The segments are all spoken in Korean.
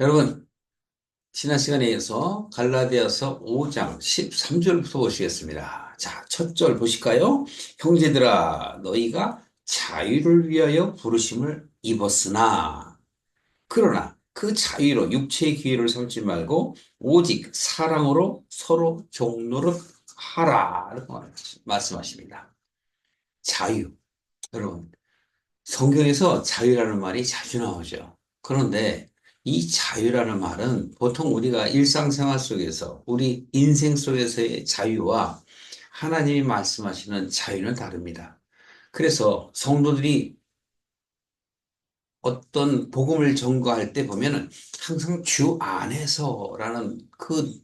여러분, 지난 시간에 이어서 갈라디아서 5장 13절부터 보시겠습니다. 자, 첫 절 보실까요? 형제들아, 너희가 자유를 위하여 부르심을 입었으나, 그러나 그 자유로 육체의 기회를 삼지 말고, 오직 사랑으로 서로 종노릇 하라. 이렇게 말씀하십니다. 자유. 여러분, 성경에서 자유라는 말이 자주 나오죠. 그런데 이 자유라는 말은 보통 우리가 일상생활 속에서, 우리 인생 속에서의 자유와 하나님이 말씀하시는 자유는 다릅니다. 그래서 성도들이 어떤 복음을 전거할 때 보면은 항상 주 안에서라는 그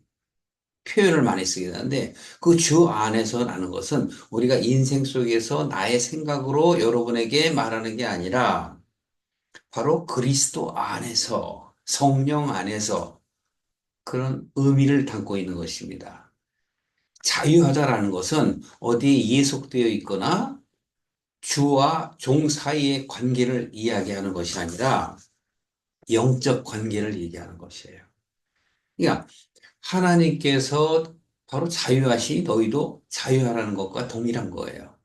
표현을 많이 쓰게 되는데, 그 주 안에서라는 것은 우리가 인생 속에서 나의 생각으로 여러분에게 말하는 게 아니라 바로 그리스도 안에서, 성령 안에서 그런 의미를 담고 있는 것입니다. 자유하다라는 것은 어디에 예속되어 있거나 주와 종 사이의 관계를 이야기하는 것이 아니라 영적 관계를 얘기하는 것이에요. 그러니까 하나님께서 바로 자유하시니 너희도 자유하라는 것과 동일한 거예요.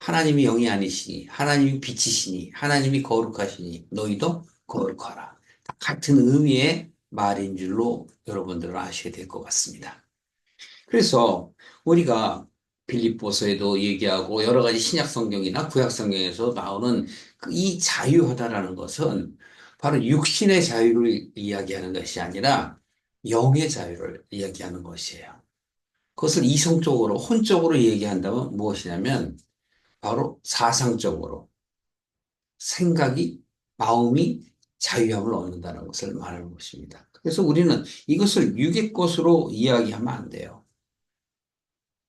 하나님이 영이 아니시니, 하나님이 빛이시니, 하나님이 거룩하시니, 너희도 거룩하라. 같은 의미의 말인 줄로 여러분들은 아셔야 될 것 같습니다. 그래서 우리가 빌립보서에도 얘기하고 여러 가지 신약 성경이나 구약 성경에서 나오는 그이 자유하다라는 것은 바로 육신의 자유를 이야기하는 것이 아니라 영의 자유를 이야기하는 것이에요. 그것을 이성적으로, 혼적으로 얘기한다면 무엇이냐면 바로 사상적으로 생각이, 마음이 자유함을 얻는다는 것을 말하는 것입니다. 그래서 우리는 이것을 육의 것으로 이야기하면 안 돼요.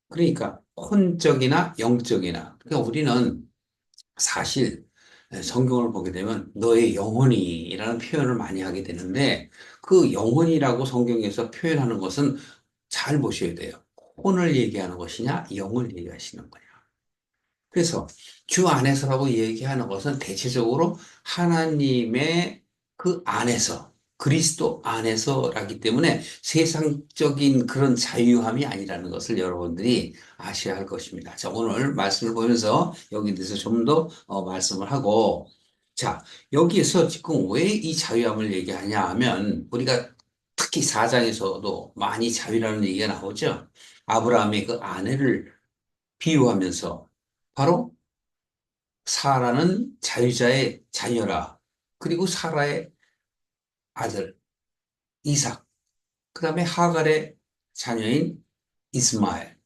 그러니까 혼적이나 영적이나. 그러니까 우리는 사실 성경을 보게 되면 너의 영혼이라는 표현을 많이 하게 되는데, 그 영혼이라고 성경에서 표현하는 것은 잘 보셔야 돼요. 혼을 얘기하는 것이냐, 영을 얘기하시는 거냐. 그래서 주 안에서라고 얘기하는 것은 대체적으로 하나님의 그 안에서, 그리스도 안에서라기 때문에 세상적인 그런 자유함이 아니라는 것을 여러분들이 아셔야 할 것입니다. 자, 오늘 말씀을 보면서 여기에 대해서 좀 더 말씀을 하고, 자, 여기에서 지금 왜 이 자유함을 얘기하냐 하면, 우리가 특히 4장에서도 많이 자유라는 얘기가 나오죠. 아브라함의 그 아내를 비유하면서 바로 사라는 자유자의 자녀라. 그리고 사라의 아들 이삭. 그 다음에 하갈의 자녀인 이스마엘.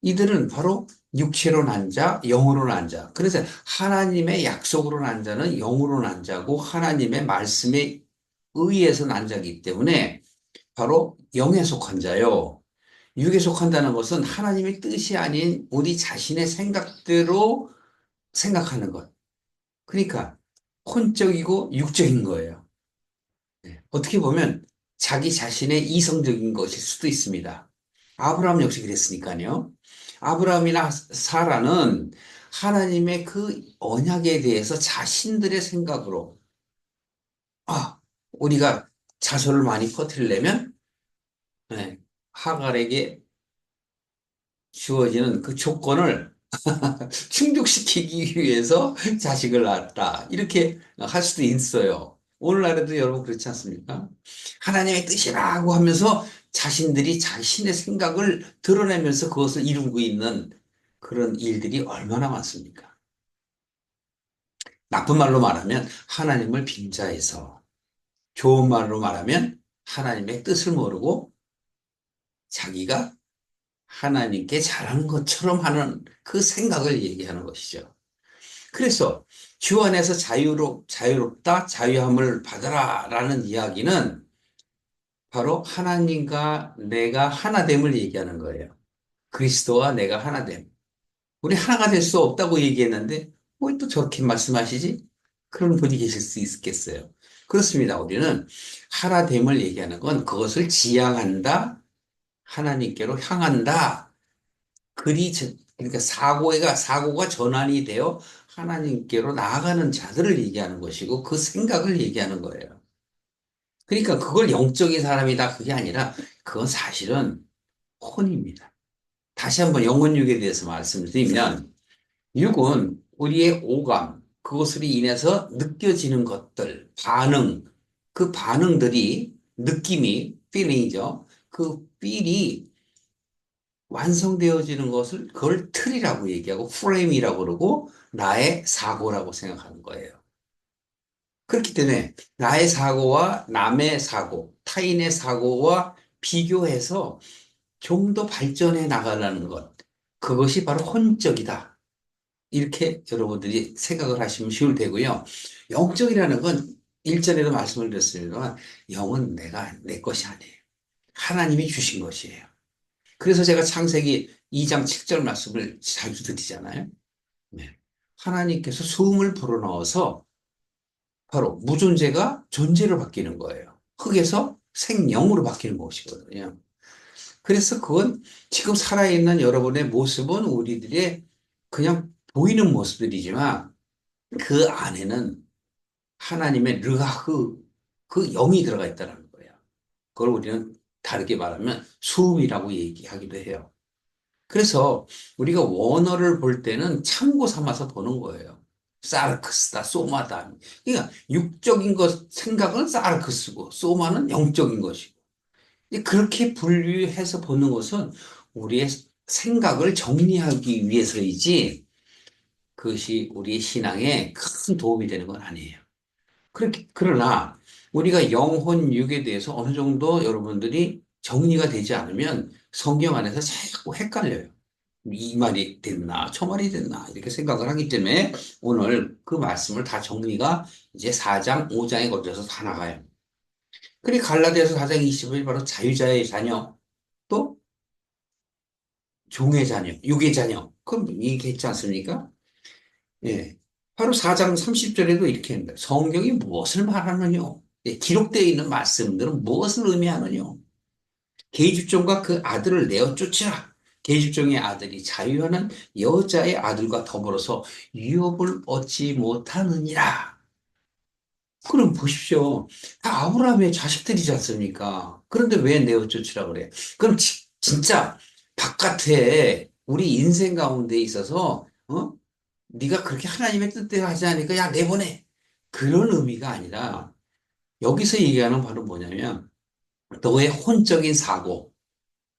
이들은 바로 육체로 난 자, 영으로 난 자. 그래서 하나님의 약속으로 난 자는 영으로 난 자고 하나님의 말씀에 의해서 난 자이기 때문에 바로 영에 속한 자요. 육에 속한다는 것은 하나님의 뜻이 아닌 우리 자신의 생각대로 생각하는 것. 그러니까 혼적이고 육적인 거예요. 네. 어떻게 보면 자기 자신의 이성적인 것일 수도 있습니다. 아브라함 역시 그랬으니까요. 아브라함이나 사라는 하나님의 그 언약에 대해서 자신들의 생각으로, 아, 우리가 자손을 많이 퍼뜨리려면 네, 하갈에게 주어지는 그 조건을 충족시키기 위해서 자식을 낳았다. 이렇게 할 수도 있어요. 오늘날에도 여러분 그렇지 않습니까? 하나님의 뜻이라고 하면서 자신들이 자신의 생각을 드러내면서 그것을 이루고 있는 그런 일들이 얼마나 많습니까? 나쁜 말로 말하면 하나님을 빙자해서, 좋은 말로 말하면 하나님의 뜻을 모르고 자기가 하나님께 잘하는 것처럼 하는 그 생각을 얘기하는 것이죠. 그래서 주 안에서 자유롭다, 자유함을 받아라 라는 이야기는 바로 하나님과 내가 하나됨을 얘기하는 거예요. 그리스도와 내가 하나됨. 우리 하나가 될 수 없다고 얘기했는데, 왜 또 저렇게 말씀하시지? 그런 분이 계실 수 있겠어요. 그렇습니다. 우리는 하나됨을 얘기하는 건 그것을 지향한다, 하나님께로 향한다. 그러니까 사고가 전환이 되어 하나님께로 나아가는 자들을 얘기하는 것이고 그 생각을 얘기하는 거예요. 그러니까 그걸 영적인 사람이다 그게 아니라 그건 사실은 혼입니다. 다시 한번 영혼육에 대해서 말씀드리면 육은 우리의 오감, 그것으로 인해서 느껴지는 것들, 반응, 그 반응들이 느낌이 feeling이죠. 그 feel이 완성되어지는 것을 그걸 틀이라고 얘기하고 프레임이라고 그러고 나의 사고라고 생각하는 거예요. 그렇기 때문에 나의 사고와 남의 사고, 타인의 사고와 비교해서 좀 더 발전해 나가려는 것. 그것이 바로 혼적이다. 이렇게 여러분들이 생각을 하시면 쉬울 테고요. 영적이라는 건 일전에도 말씀을 드렸습니다만 영은 내 것이 아니에요. 하나님이 주신 것이에요. 그래서 제가 창세기 2장 7절 말씀을 자주 드리잖아요. 네. 하나님께서 수음을 불어넣어서 바로 무존재가 존재로 바뀌는 거예요. 흙에서 생명으로 바뀌는 것이거든요. 그래서 그건 지금 살아있는 여러분의 모습은 우리들의 그냥 보이는 모습들이지만 그 안에는 하나님의 르하흐, 그 영이 들어가 있다는 거예요. 그걸 우리는 다르게 말하면 수음이라고 얘기하기도 해요. 그래서 우리가 원어를 볼 때는 참고 삼아서 보는 거예요. 사르크스다, 소마다. 그러니까 육적인 것 생각은 사르크스고, 소마는 영적인 것이고. 그렇게 분류해서 보는 것은 우리의 생각을 정리하기 위해서이지, 그것이 우리의 신앙에 큰 도움이 되는 건 아니에요. 그러나 우리가 영혼 육에 대해서 어느 정도 여러분들이 정리가 되지 않으면 성경 안에서 자꾸 헷갈려요. 이 말이 됐나, 저 말이 됐나, 이렇게 생각을 하기 때문에 오늘 그 말씀을 다 정리가 이제 4장, 5장에 걸쳐서 다 나가요. 그리고 갈라디아서 4장 20일 바로 자유자의 자녀, 또 종의 자녀, 육의 자녀. 그럼 얘기했지 않습니까? 예. 바로 4장 30절에도 이렇게 합니다. 성경이 무엇을 말하느냐? 예, 기록되어 있는 말씀들은 무엇을 의미하느냐? 계집종과 그 아들을 내어 쫓으라. 계집종의 아들이 자유하는 여자의 아들과 더불어서 유업을 얻지 못하느니라. 그럼 보십시오. 다 아브라함의 자식들이지 않습니까? 그런데 왜 내어 쫓으라 그래? 그럼 진짜 바깥에 우리 인생 가운데 있어서 네가 그렇게 하나님의 뜻대로 하지 않으니까 야 내보내. 그런 의미가 아니라 여기서 얘기하는 바로 뭐냐면 너의 혼적인 사고,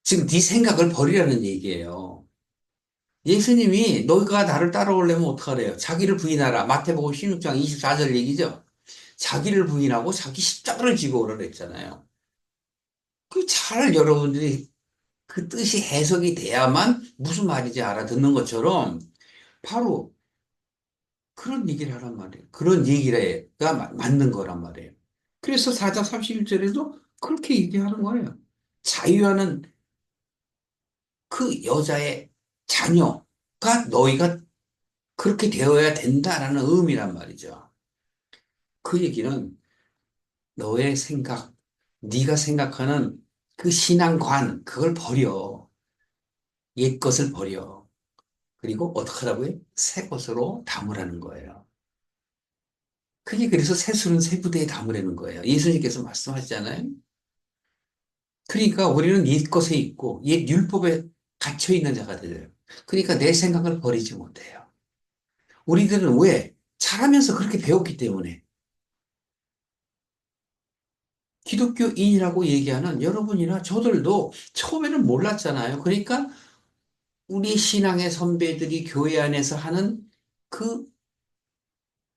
지금 네 생각을 버리라는 얘기예요. 예수님이 너희가 나를 따라오려면 어떡하래요? 자기를 부인하라. 마태복음 16장 24절 얘기죠. 자기를 부인하고 자기 십자가를 지고 오라 그랬잖아요. 그 잘 여러분들이 그 뜻이 해석이 돼야만 무슨 말인지 알아듣는 것처럼 바로 그런 얘기를 하란 말이에요. 그런 얘기가 맞는 거란 말이에요. 그래서 4장 31절에도 그렇게 얘기하는 거예요. 자유하는 그 여자의 자녀가 너희가 그렇게 되어야 된다라는 의미란 말이죠. 그 얘기는 너의 생각, 네가 생각하는 그 신앙관, 그걸 버려. 옛 것을 버려. 그리고 어떻게 하라고요? 새 것으로 담으라는 거예요. 그게 그래서 새술은 새 부대에 담으라는 거예요. 예수님께서 말씀하시잖아요. 그러니까 우리는 옛 것에 있고 옛 율법에 갇혀 있는 자가 되어요. 그러니까 내 생각을 버리지 못해요. 우리들은 왜? 자라면서 그렇게 배웠기 때문에. 기독교인이라고 얘기하는 여러분이나 저들도 처음에는 몰랐잖아요. 그러니까 우리 신앙의 선배들이 교회 안에서 하는 그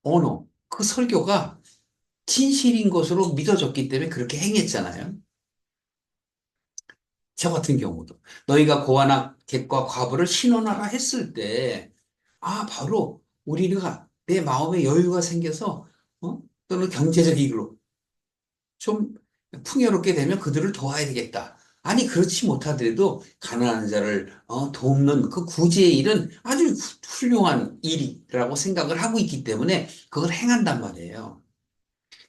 언어, 그 설교가 진실인 것으로 믿어졌기 때문에 그렇게 행했잖아요. 저 같은 경우도. 너희가 고아나 객과 과부를 신원하라 했을 때, 아, 바로 우리가 내 마음에 여유가 생겨서, 또는 경제적 이익으로 좀 풍요롭게 되면 그들을 도와야 되겠다. 아니, 그렇지 못하더라도 가난한 자를 돕는 그 구제의 일은 아주 훌륭한 일이라고 생각을 하고 있기 때문에 그걸 행한단 말이에요.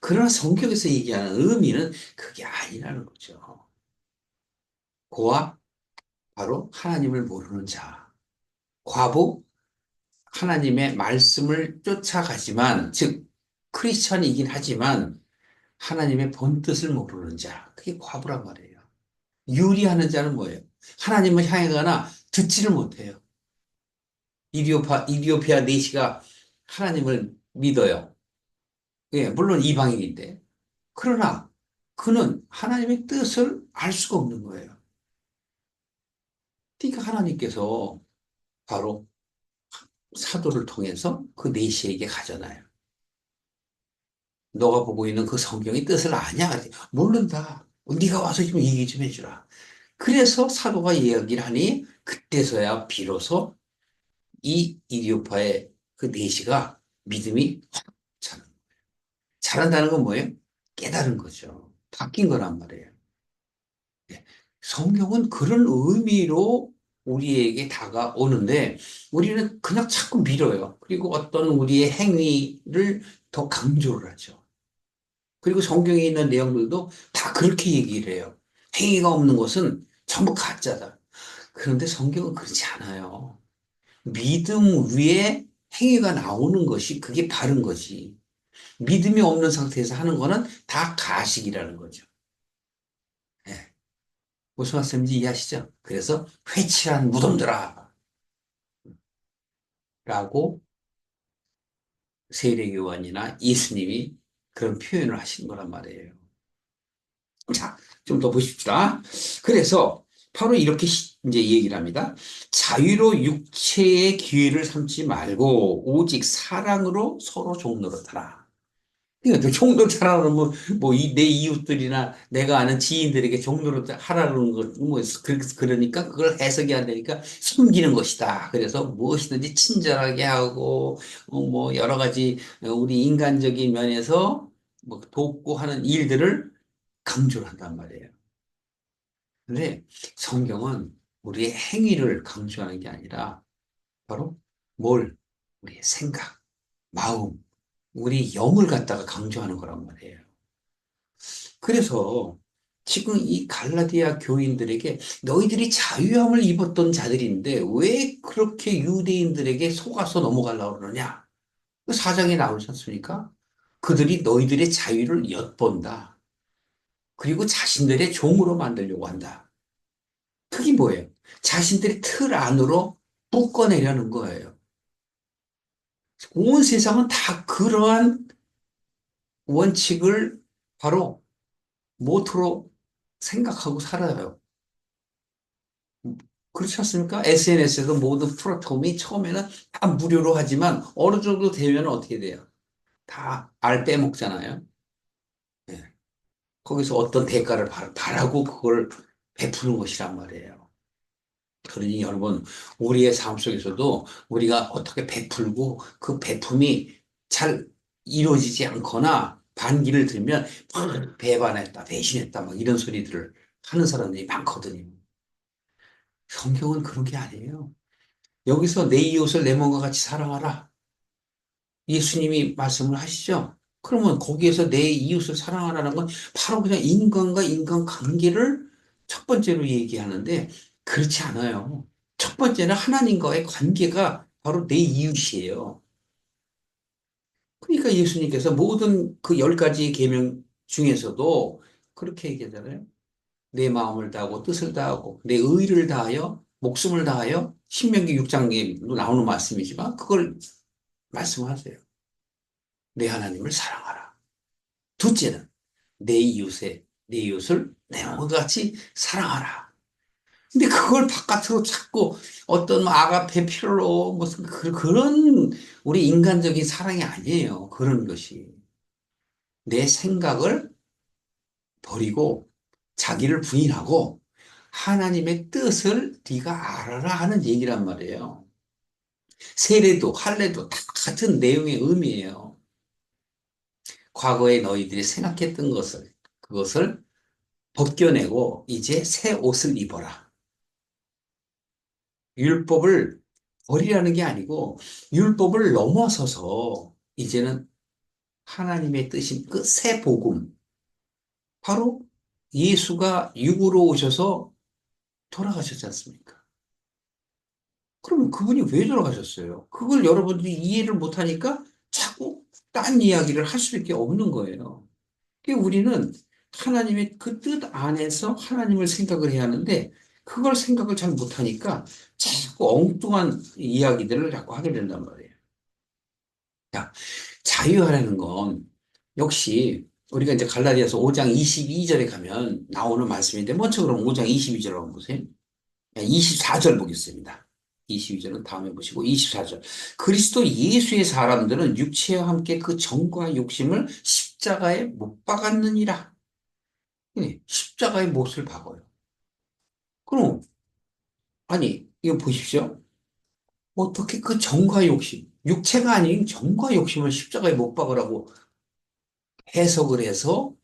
그러나 성경에서 얘기하는 의미는 그게 아니라는 거죠. 고아, 바로 하나님을 모르는 자. 과부, 하나님의 말씀을 쫓아가지만, 즉, 크리스천이긴 하지만, 하나님의 본 뜻을 모르는 자. 그게 과부란 말이에요. 유리하는 자는 뭐예요? 하나님을 향하거나 듣지를 못해요. 이디오피아 내시가 하나님을 믿어요. 예, 물론 이방인인데. 그러나 그는 하나님의 뜻을 알 수가 없는 거예요. 그러니까 하나님께서 바로 사도를 통해서 그 내시에게 가잖아요. 너가 보고 있는 그 성경의 뜻을 아냐? 모른다. 네가 와서 좀 얘기 좀 해주라. 그래서 사도가 이야기를 하니 그때서야 비로소 이 이디오파의 그 내시가 믿음이 확 자는. 자란다는 건 뭐예요? 깨달은 거죠. 바뀐 거란 말이에요. 네. 성경은 그런 의미로 우리에게 다가오는데 우리는 그냥 자꾸 밀어요. 그리고 어떤 우리의 행위를 더 강조를 하죠. 그리고 성경에 있는 내용들도 다 그렇게 얘기를 해요. 행위가 없는 것은 전부 가짜다. 그런데 성경은 그렇지 않아요. 믿음 위에 행위가 나오는 것이 그게 바른 거지. 믿음이 없는 상태에서 하는 거는 다 가식이라는 거죠. 예. 무슨 말씀인지 이해하시죠? 그래서 회칠한 무덤들아 라고 세례요한이나 예수님이 그런 표현을 하신 거란 말이에요. 자, 좀 더 보십시다. 그래서 바로 이렇게 이제 얘기를 합니다. 자유로 육체의 기회를 삼지 말고 오직 사랑으로 서로 종노릇하라. 그러니까 종노릇하라 그러면 내 이웃들이나 내가 아는 지인들에게 종노릇 하라는 거, 그러니까 그걸 해석이 안 되니까 숨기는 것이다. 그래서 무엇이든지 친절하게 하고 여러 가지 우리 인간적인 면에서 돕고 하는 일들을 강조를 한단 말이에요. 근데 성경은 우리의 행위를 강조하는 게 아니라 바로 뭘? 우리의 생각, 마음, 우리 영을 갖다가 강조하는 거란 말이에요. 그래서 지금 이 갈라디아 교인들에게 너희들이 자유함을 입었던 자들인데 왜 그렇게 유대인들에게 속아서 넘어가려고 그러냐? 그 사장에 나오지 않습니까? 그들이 너희들의 자유를 엿본다. 그리고 자신들의 종으로 만들려고 한다. 그게 뭐예요? 자신들의 틀 안으로 묶어내려는 거예요. 온 세상은 다 그러한 원칙을 바로 모토로 생각하고 살아요. 그렇지 않습니까? SNS에도 모든 플랫폼이 처음에는 다 무료로 하지만 어느 정도 되면 어떻게 돼요? 다 알 빼먹잖아요. 예. 거기서 어떤 대가를 바라고 그걸 베푸는 것이란 말이에요. 그러니 여러분, 우리의 삶 속에서도 우리가 어떻게 베풀고 그 베품이 잘 이루어지지 않거나 반기를 들면 배반했다, 배신했다, 막 이런 소리들을 하는 사람들이 많거든요. 성경은 그런 게 아니에요. 여기서 내 이웃을 내 몸과 같이 사랑하라. 예수님이 말씀을 하시죠. 그러면 거기에서 내 이웃을 사랑하라는 건 바로 그냥 인간과 인간 관계를 첫 번째로 얘기하는데 그렇지 않아요. 첫 번째는 하나님과의 관계가 바로 내 이웃이에요. 그러니까 예수님께서 모든 그 10가지 계명 중에서도 그렇게 얘기하잖아요. 내 마음을 다하고 뜻을 다하고 내 의를 다하여 목숨을 다하여 신명기 6장에도 나오는 말씀이지만 그걸 말씀하세요. 내 하나님을 사랑하라. 둘째는 내 이웃을 내 몸과 같이 사랑하라. 근데 그걸 바깥으로 자꾸 어떤 아가페 필로 무슨 그런 우리 인간적인 사랑이 아니에요. 그런 것이. 내 생각을 버리고 자기를 부인하고 하나님의 뜻을 네가 알아라 하는 얘기란 말이에요. 세례도 할례도 다 같은 내용의 의미예요. 과거에 너희들이 생각했던 것을 그것을 벗겨내고 이제 새 옷을 입어라. 율법을 버리라는 게 아니고 율법을 넘어서서 이제는 하나님의 뜻인 그 새 복음, 바로 예수가 육으로 오셔서 돌아가셨지 않습니까? 그러면 그분이 왜 돌아가셨어요? 그걸 여러분들이 이해를 못하니까 자꾸 딴 이야기를 할 수밖에 없는 거예요. 우리는 하나님의 그 뜻 안에서 하나님을 생각을 해야 하는데 그걸 생각을 잘 못하니까 자꾸 엉뚱한 이야기들을 자꾸 하게 된단 말이에요. 자, 자유하라는 건 역시 우리가 이제 갈라디아서 5장 22절에 가면 나오는 말씀인데 먼저 그럼 5장 22절 한번 보세요. 24절 보겠습니다. 22절은 다음에 보시고 24절. 그리스도 예수의 사람들은 육체와 함께 그 정과 욕심을 십자가에 못 박았느니라. 예, 십자가에 못을 박아요. 그럼 아니 이거 보십시오. 어떻게 그 정과 욕심, 육체가 아닌 정과 욕심을 십자가에 못 박으라고 해석을 해서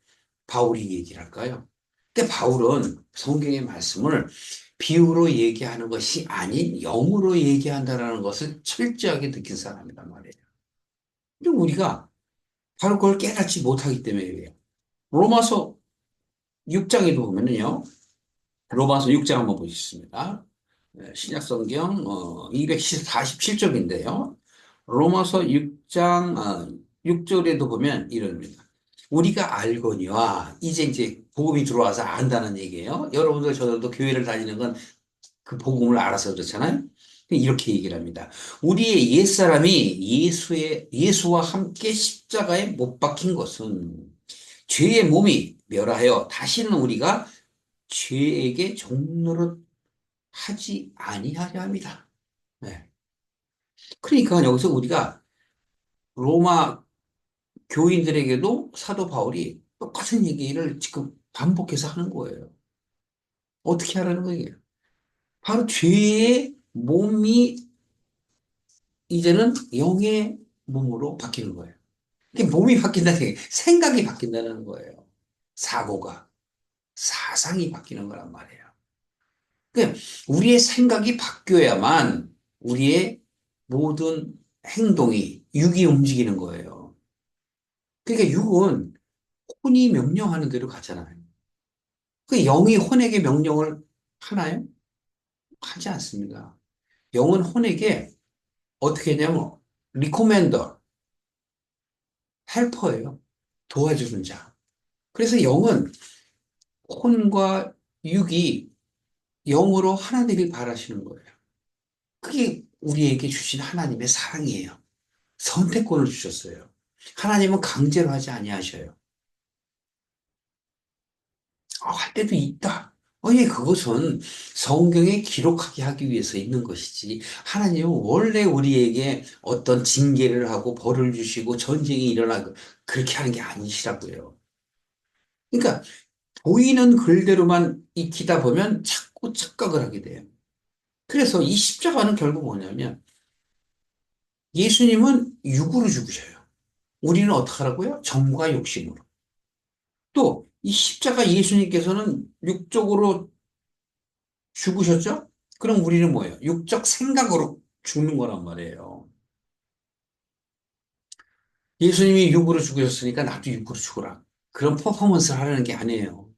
바울이 얘기를 할까요? 근데 바울은 성경의 말씀을 비유로 얘기하는 것이 아닌 영으로 얘기한다는 것을 철저하게 느낀 사람이란 말이에요. 근데 우리가 바로 그걸 깨닫지 못하기 때문에 그래요. 로마서 6장에도 보면은요, 로마서 6장 한번 보겠습니다. 신약 성경 247쪽인데요. 로마서 6장 6절에도 보면 이럽니다. 우리가 알거니와 이제 복음이 들어와서 안다는 얘기예요. 여러분들 저들도 교회를 다니는 건 그 복음을 알아서 그렇잖아요. 이렇게 얘기를 합니다. 우리의 옛사람이 예수와 함께 십자가에 못 박힌 것은 죄의 몸이 멸하여 다시는 우리가 죄에게 종노릇 하지 아니하려 합니다. 네. 그러니까 여기서 우리가 로마 교인들에게도 사도 바울이 똑같은 얘기를 지금 반복해서 하는 거예요. 어떻게 하라는 거예요? 바로 죄의 몸이 이제는 영의 몸으로 바뀌는 거예요. 이게 몸이 바뀐다는 게 생각이 바뀐다는 거예요. 사고가, 사상이 바뀌는 거란 말이에요. 그러니까 우리의 생각이 바뀌어야만 우리의 모든 행동이 육이 움직이는 거예요. 그러니까 육은 혼이 명령하는 대로 가잖아요. 그 영이 혼에게 명령을 하나요? 하지 않습니다. 영은 혼에게 어떻게 했냐면 리코멘더, 헬퍼예요. 도와주는 자. 그래서 영은 혼과 육이 영으로 하나 되길 바라시는 거예요. 그게 우리에게 주신 하나님의 사랑이에요. 선택권을 주셨어요. 하나님은 강제로 하지 아니하셔요. 할 때도 있다. 예, 그것은 성경에 기록하게 하기 위해서 있는 것이지. 하나님은 원래 우리에게 어떤 징계를 하고 벌을 주시고 전쟁이 일어나고 그렇게 하는 게 아니시라고요. 그러니까 보이는 글대로만 익히다 보면 자꾸 착각을 하게 돼요. 그래서 이 십자가는 결국 뭐냐면 예수님은 육으로 죽으셔요. 우리는 어떻게 하라고요? 정과 욕심으로. 또 이 십자가 예수님께서는 육적으로 죽으셨죠? 그럼 우리는 뭐예요? 육적 생각으로 죽는 거란 말이에요. 예수님이 육으로 죽으셨으니까 나도 육으로 죽어라. 그런 퍼포먼스를 하려는 게 아니에요.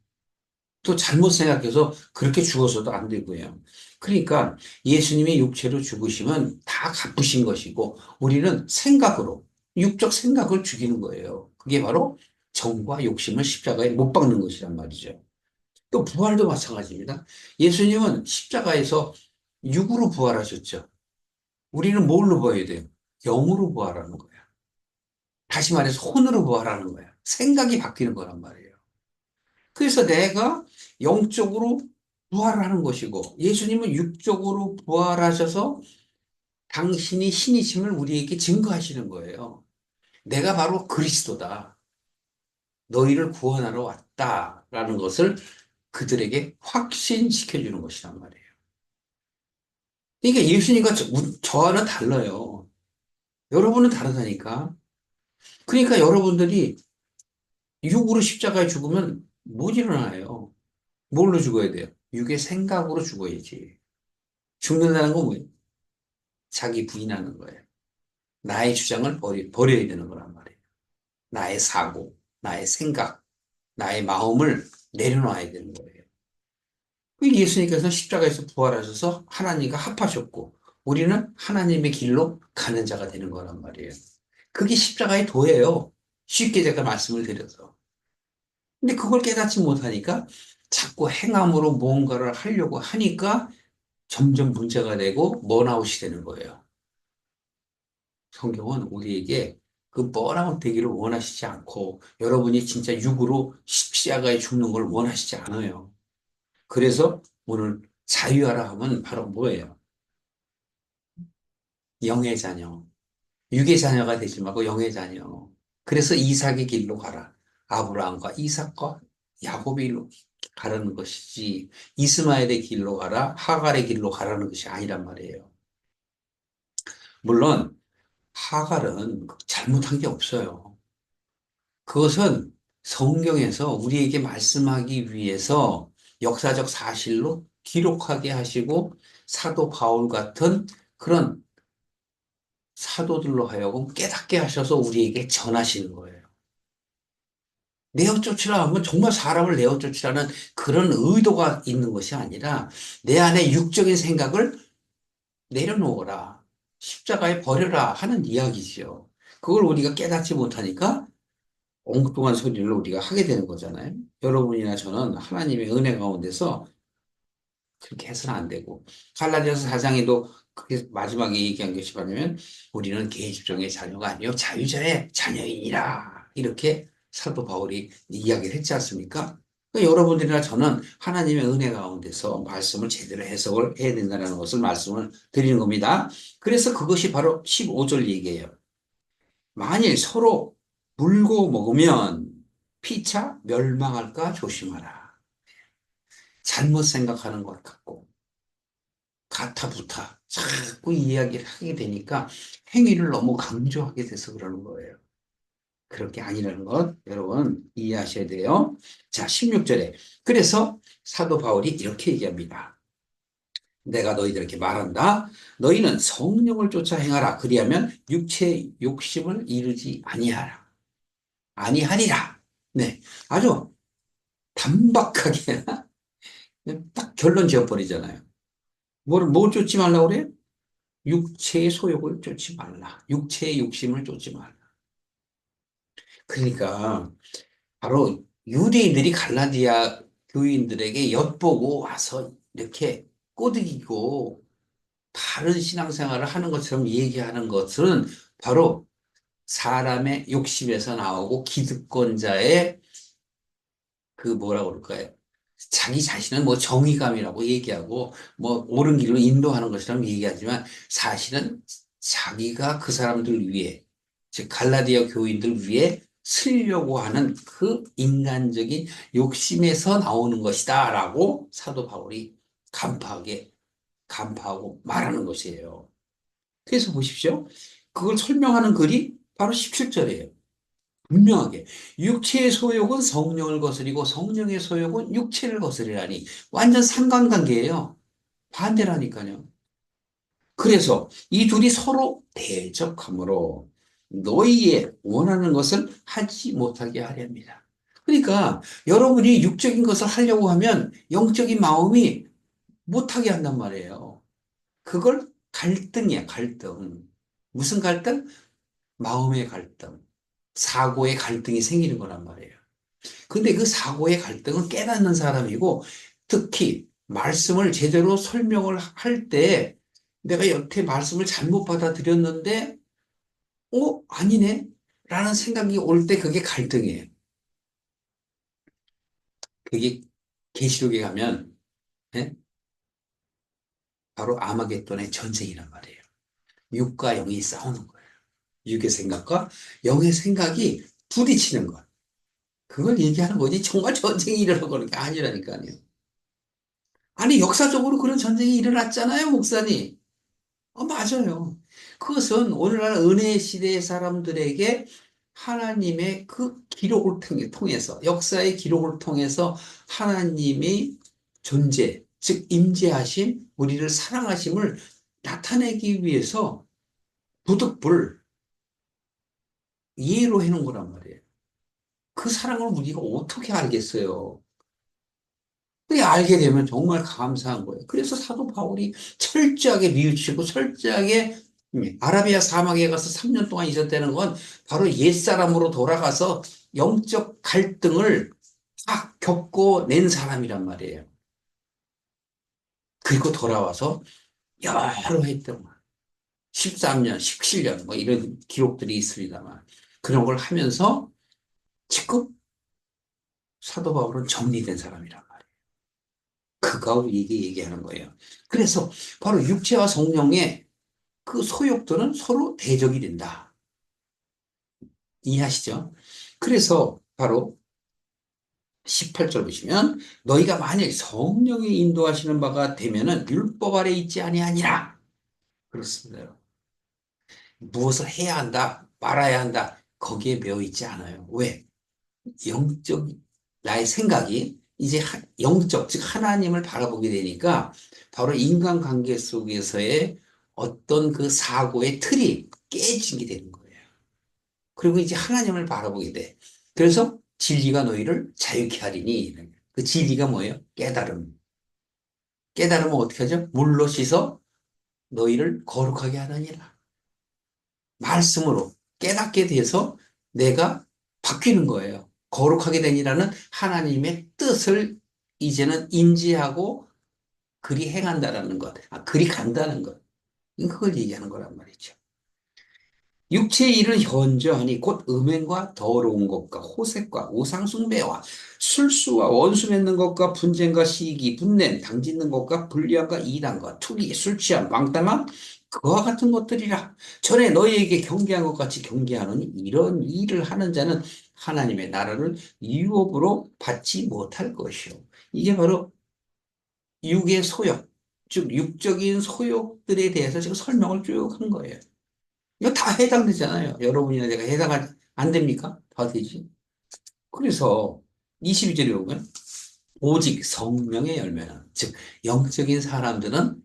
또 잘못 생각해서 그렇게 죽어서도 안 되고요. 그러니까 예수님이 육체로 죽으시면 다 갚으신 것이고 우리는 생각으로, 육적 생각을 죽이는 거예요. 그게 바로 정과 욕심을 십자가에 못 박는 것이란 말이죠. 또 부활도 마찬가지입니다. 예수님은 십자가에서 육으로 부활하셨죠. 우리는 뭘로 부활해야 돼요? 영으로 부활하는 거야. 다시 말해서 혼으로 부활하는 거야. 생각이 바뀌는 거란 말이에요. 그래서 내가 영적으로 부활하는 것이고 예수님은 육적으로 부활하셔서 당신이 신이심을 우리에게 증거하시는 거예요. 내가 바로 그리스도다. 너희를 구원하러 왔다라는 것을 그들에게 확신시켜 주는 것이란 말이에요. 그러니까 예수님과 저와는 달라요. 여러분은 다르다니까. 그러니까 여러분들이 육으로 십자가에 죽으면 못 일어나요. 뭘로 죽어야 돼요? 육의 생각으로 죽어야지. 죽는다는 건 뭐예요? 자기 부인하는 거예요. 나의 주장을 버려야 되는 거란 말이에요. 나의 사고, 나의 생각, 나의 마음을 내려놔야 되는 거예요. 그 예수님께서 십자가에서 부활하셔서 하나님과 합하셨고, 우리는 하나님의 길로 가는 자가 되는 거란 말이에요. 그게 십자가의 도예요. 쉽게 제가 말씀을 드려서. 근데 그걸 깨닫지 못하니까 자꾸 행함으로 무언가를 하려고 하니까 점점 문제가 되고 번아웃이 되는 거예요. 성경은 우리에게 그 번아웃 되기를 원하시지 않고 여러분이 진짜 육으로 십자가에 죽는 걸 원하시지 않아요. 그래서 오늘 자유하라 하면 바로 뭐예요? 영의 자녀. 육의 자녀가 되지 말고 영의 자녀. 그래서 이삭의 길로 가라. 아브라함과 이삭과 야곱의 길로 가라는 것이지 이스마엘의 길로 가라, 하갈의 길로 가라는 것이 아니란 말이에요. 물론 하갈은 잘못한 게 없어요. 그것은 성경에서 우리에게 말씀하기 위해서 역사적 사실로 기록하게 하시고 사도 바울 같은 그런 사도들로 하여금 깨닫게 하셔서 우리에게 전하시는 거예요. 내어 쫓으라 하면 정말 사람을 내어 쫓으라는 그런 의도가 있는 것이 아니라 내 안에 육적인 생각을 내려놓어라. 십자가에 버려라 하는 이야기지요. 그걸 우리가 깨닫지 못하니까 엉뚱한 소리를 우리가 하게 되는 거잖아요. 여러분이나 저는 하나님의 은혜 가운데서 그렇게 해서는 안 되고 갈라디아서 4장에도 그게 마지막에 얘기한 것이 뭐냐면 우리는 계집종의 자녀가 아니요 자유자의 자녀이니라 이렇게 사도 바울이 이야기를 했지 않습니까? 그러니까 여러분들이나 저는 하나님의 은혜 가운데서 말씀을 제대로 해석을 해야 된다는 것을 말씀을 드리는 겁니다. 그래서 그것이 바로 15절 얘기예요. 만일 서로 물고 먹으면 피차 멸망할까 조심하라. 잘못 생각하는 것 같고 가타부타 자꾸 이야기를 하게 되니까 행위를 너무 강조하게 돼서 그러는 거예요. 그렇게 아니라는 것 여러분 이해하셔야 돼요. 자, 16절에 그래서 사도 바울이 이렇게 얘기합니다. 내가 너희들에게 말한다. 너희는 성령을 쫓아 행하라. 그리하면 육체의 욕심을 이루지 아니하라. 아니하리라. 네, 아주 단박하게 딱 결론 지어버리잖아요. 뭘 쫓지 말라고 그래요? 육체의 소욕을 쫓지 말라. 육체의 욕심을 쫓지 말라. 그러니까 바로 유대인들이 갈라디아 교인들에게 엿보고 와서 이렇게 꼬드기고 다른 신앙생활을 하는 것처럼 얘기하는 것은 바로 사람의 욕심에서 나오고 기득권자의 그 뭐라고 그럴까요? 자기 자신은 뭐 정의감이라고 얘기하고 뭐 옳은 길로 인도하는 것처럼 얘기하지만 사실은 자기가 그 사람들 위해 즉 갈라디아 교인들 위해 쓰려고 하는 그 인간적인 욕심에서 나오는 것이다라고 사도 바울이 간파하고 말하는 것이에요. 그래서 보십시오. 그걸 설명하는 글이 바로 17절이에요. 분명하게 육체의 소욕은 성령을 거스리고 성령의 소욕은 육체를 거스리라니 완전 상관관계예요. 반대라니까요. 그래서 이 둘이 서로 대적하므로 너희의 원하는 것을 하지 못하게 하려 합니다. 그러니까 여러분이 육적인 것을 하려고 하면 영적인 마음이 못하게 한단 말이에요. 그걸 갈등이야, 갈등. 무슨 갈등? 마음의 갈등. 사고의 갈등이 생기는 거란 말이에요. 근데 그 사고의 갈등은 깨닫는 사람이고 특히 말씀을 제대로 설명을 할 때 내가 여태 말씀을 잘못 받아들였는데 아니네? 라는 생각이 올 때 그게 갈등이에요. 그게 계시록에 가면 예? 바로 아마겟돈의 전쟁이란 말이에요. 육과 영이 싸우는 거예요. 육의 생각과 영의 생각이 부딪히는 것. 그걸 얘기하는 거지 정말 전쟁이 일어나고 그런 게 아니라니까요. 아니 역사적으로 그런 전쟁이 일어났잖아요, 목사님. 맞아요. 그것은 오늘날 은혜 시대의 사람들에게 하나님의 그 기록을 통해서, 역사의 기록을 통해서 하나님의 존재, 즉, 임재하심, 우리를 사랑하심을 나타내기 위해서 부득불 이해로 해놓은 거란 말이에요. 그 사랑을 우리가 어떻게 알겠어요? 그게 알게 되면 정말 감사한 거예요. 그래서 사도 바울이 철저하게 뉘우치고 철저하게 아라비아 사막에 가서 3년 동안 있었다는 건 바로 옛사람으로 돌아가서 영적 갈등을 겪어낸 사람이란 말이에요. 그리고 돌아와서 여러 해 동안 13년, 17년 뭐 이런 기록들이 있습니다만 그런 걸 하면서 지금 사도 바울은 정리된 사람이란 말이에요. 그가 우리에게 얘기하는 거예요. 그래서 바로 육체와 성령의 그 소욕들은 서로 대적이 된다. 이해하시죠? 그래서 바로 18절 보시면 너희가 만약 성령이 인도하시는 바가 되면은 율법 아래 있지 아니하니라. 그렇습니다. 무엇을 해야 한다, 말아야 한다. 거기에 매여 있지 않아요. 왜? 영적, 나의 생각이 이제 영적, 즉 하나님을 바라보게 되니까 바로 인간관계 속에서의 어떤 그 사고의 틀이 깨지게 되는 거예요. 그리고 이제 하나님을 바라보게 돼. 그래서 진리가 너희를 자유케 하리니. 그 진리가 뭐예요? 깨달음. 깨달으면 어떻게 하죠? 물로 씻어 너희를 거룩하게 하느니라. 말씀으로 깨닫게 돼서 내가 바뀌는 거예요. 거룩하게 되니라는 하나님의 뜻을 이제는 인지하고 그리 행한다라는 것. 그리 간다는 것. 그걸 얘기하는 거란 말이죠. 육체의 일은 현저하니 곧 음행과 더러운 것과 호색과 우상숭배와 술수와 원수 맺는 것과 분쟁과 시기, 분냄, 당짓는 것과 불리함과 이단과 투기, 술취함, 망당함 그와 같은 것들이라. 전에 너희에게 경계한 것 같이 경계하노니 이런 일을 하는 자는 하나님의 나라를 유업으로 받지 못할 것이요. 이게 바로 육의 소욕, 즉 육적인 소욕들에 대해서 지금 설명을 쭉 한 거예요. 이거 다 해당되잖아요. 여러분이나 내가 안 됩니까? 다 되지. 그래서 22절에 보면 오직 성령의 열매는 즉 영적인 사람들은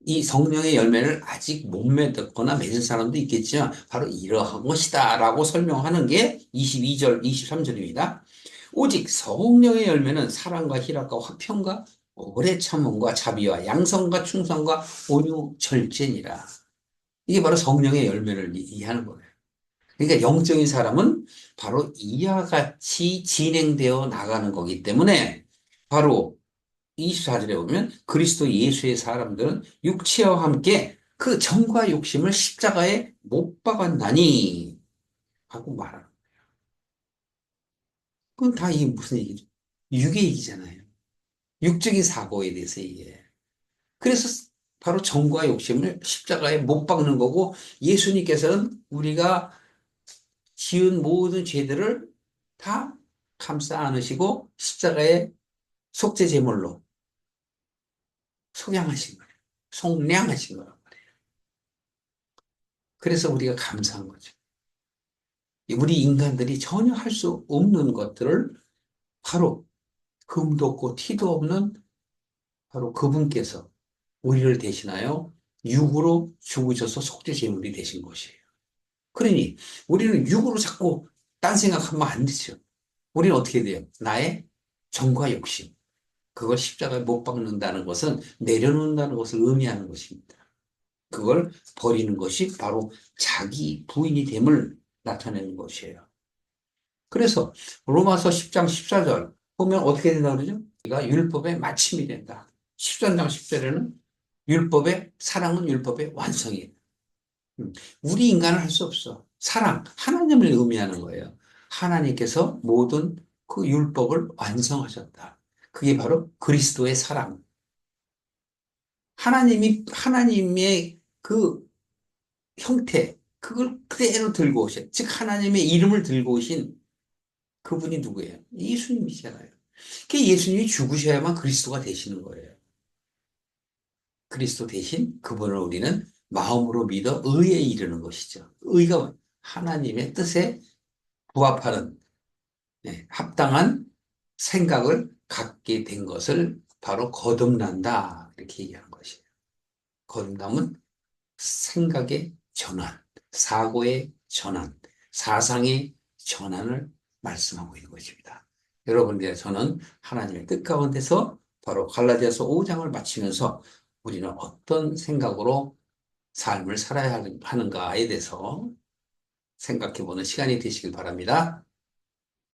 이 성령의 열매를 아직 못 맺었거나 맺은 사람도 있겠지만 바로 이러한 것이다라고 설명하는 게 22절, 23절입니다. 오직 성령의 열매는 사랑과 희락과 화평과 오래 참음과 자비와 양성과 충성과 온유 절제니라. 이게 바로 성령의 열매를 이해하는 거예요. 그러니까 영적인 사람은 바로 이와 같이 진행되어 나가는 거기 때문에 바로 24절에 보면 그리스도 예수의 사람들은 육체와 함께 그 정과 욕심을 십자가에 못 박았나니 하고 말하는 거예요. 그건 다 이게 무슨 얘기죠? 육의 얘기잖아요. 육적인 사고에 대해서 얘기해요. 그래서 바로 정과 욕심을 십자가에 못 박는 거고 예수님께서는 우리가 지은 모든 죄들을 다 감싸 안으시고 십자가에 속죄 제물로 속양하신 거예요. 속량하신 거란 말이에요. 그래서 우리가 감사한 거죠. 우리 인간들이 전혀 할 수 없는 것들을 바로 흠도 없고 티도 없는 바로 그분께서 우리를 대신하여 육으로 죽으셔서 속죄 제물이 되신 것이에요. 그러니 우리는 육으로 자꾸 딴 생각하면 안 되죠. 우리는 어떻게 돼요? 나의 정과 욕심. 그걸 십자가에 못 박는다는 것은 내려놓는다는 것을 의미하는 것입니다. 그걸 버리는 것이 바로 자기 부인이 됨을 나타내는 것이에요. 그래서 로마서 10장 14절 보면 어떻게 된다 그러죠? 우리가 율법의 마침이 된다. 13장 10절에는 율법의 사랑은 율법의 완성이에요. 우리 인간은 할 수 없어. 사랑, 하나님을 의미하는 거예요. 하나님께서 모든 그 율법을 완성하셨다. 그게 바로 그리스도의 사랑. 하나님의 그 형태, 그걸 그대로 들고 오신, 즉, 하나님의 이름을 들고 오신 그분이 누구예요? 예수님이잖아요. 그 예수님이 죽으셔야만 그리스도가 되시는 거예요. 그리스도 대신 그분을 우리는 마음으로 믿어 의에 이르는 것이죠. 의가 하나님의 뜻에 부합하는 합당한 생각을 갖게 된 것을 바로 거듭난다 이렇게 얘기하는 것이에요. 거듭남은 생각의 전환, 사고의 전환, 사상의 전환을 말씀하고 있는 것입니다. 여러분들 저는 하나님의 뜻 가운데서 바로 갈라디아서 5장을 마치면서 우리는 어떤 생각으로 삶을 살아야 하는가에 대해서 생각해 보는 시간이 되시길 바랍니다.